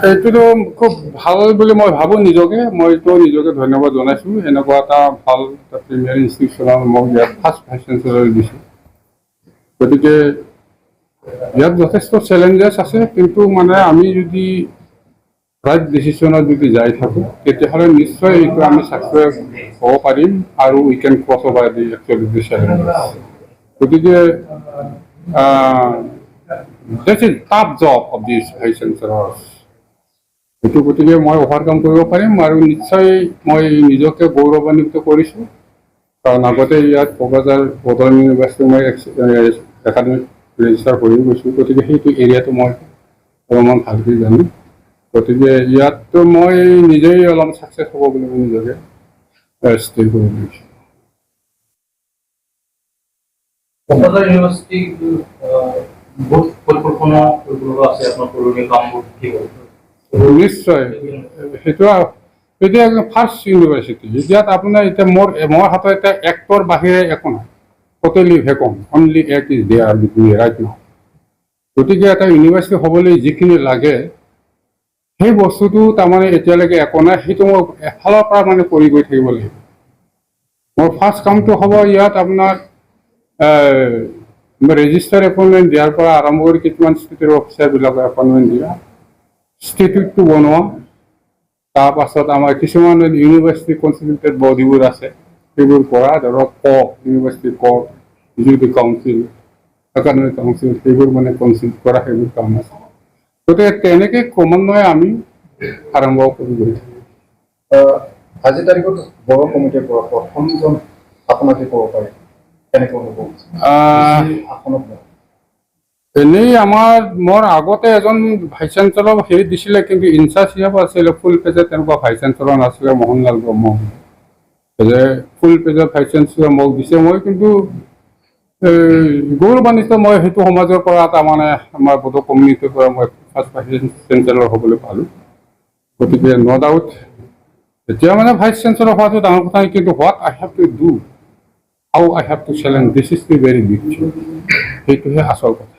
এইটোতো খুব ভাল বুলি মই ভাবোঁ নিজকে মইতো নিজকে ধন্যবাদ জনাইছোঁ এনেকুৱা এটা ভাল প্ৰিমিয়াৰ ইনষ্টিটিউশ্যনত মোক ইয়াত ফাৰ্ষ্ট ভাইচ চেঞ্চেলৰ দিছোঁ গতিকে ইয়াত যথেষ্ট চেলেঞ্জেছ আছে কিন্তু মানে আমি যদি ৰাইট ডিচিশ্যনত যদি যাই থাকোঁ তেতিয়াহ'লে নিশ্চয় এইটো আমি ছাকচেছ হ'ব পাৰিম আৰু we can cross over the actually the challenges গতিকে this is tough job of this vice chancellor সেইটো গতিকে মই অভাৰকাম কৰিব পাৰিম আৰু নিশ্চয় মই নিজকে গৌৰৱান্বিত কৰিছোঁ কাৰণ আগতে ইয়াত কোকৰাঝাৰ বৰ্তমান ইউনিভাৰ্চিটি মই একাডেমিক ৰেজিষ্টাৰ কৰি গৈছোঁ গতিকে সেইটো এৰিয়াটো মই অলপমান ভালকৈ জানো গতিকে ইয়াততো মই নিজেই অলপ ছাকচেছ হ'ব বুলি মই নিজকে স্থিৰ কৰি লৈছোঁ কোকৰাঝাৰ ইউনিভাৰ্চিটি বহুত পৰিকল্পনা আছে আপোনাৰ পুৰণি কামবোৰ কি হ'ল নিশ্চয় সেইটো একদম ফাৰ্ষ্ট ইউনিভাৰ্চিটি ইয়াত আপোনাৰ এতিয়া মোৰ হাতত এতিয়া এক্টৰ বাহিৰে একো নাই টোটেলি ভেকম অনলি এক is there between right now গতিকে এটা ইউনিভাৰ্চিটি হ'বলৈ যিখিনি লাগে সেই বস্তুটো তাৰমানে এতিয়ালৈকে একো নাই সেইটো মই এফালৰ পৰা মানে কৰি গৈ থাকিব লাগিব মোৰ ফাৰ্ষ্ট কামটো হ'ব ইয়াত আপোনাৰ ৰেজিষ্টাৰ এপইণ্টমেণ্ট দিয়াৰ পৰা আৰম্ভ কৰি কিছুমান ষ্টেটৰ অফিচাৰবিলাকৰ এপইণ্টমেণ্ট দিয়া ষ্টেটিউটটো বনোৱা তাৰপাছত আমাৰ কিছুমান ইউনিভাৰ্চিটি কনষ্টিটিউটেড বডিবোৰ আছে সেইবোৰ কৰা ধৰক university executive council academic council সেইবোৰ মানে কনচিল কৰা সেইবোৰ কাম আছে গতিকে তেনেকৈ ক্ৰমান্বয়ে আমি আৰম্ভ কৰি গৈ থাকিম আজিৰ তাৰিখত বড়ো কমিটিৰ পৰা প্ৰথমজন আপোনাকে ক'ব পাৰে কেনেকৈ অনুভৱ এনেই মোৰ আগতে এজন ভাইচ চেঞ্চেলৰ হেৰি দিছিলে কিন্তু ইনচাৰ্জ হিচাপে আছিলে ফুল পেজত তেনেকুৱা ভাইচ চেঞ্চেলৰ নাছিলে মোহনলাল ব্ৰহ্ম যে ফুল পেজৰ ভাইচ চেঞ্চেলৰ মোক দিছে মই কিন্তু গৌৰৱান্বিত মই সেইটো সমাজৰ পৰা তাৰমানে আমাৰ বড়ো কমিউনিটিৰ পৰা মই ফাৰ্ষ্ট ভাইচ চেঞ্চেলৰ হ'বলৈ পালোঁ গতিকে ন' ডাউট এতিয়া মানে ভাইচ চেঞ্চেলৰ হোৱাটো ডাঙৰ কথা নাই কিন্তু what I have to do how I have to challenge this is the very big thing সেইটোহে আচল কথা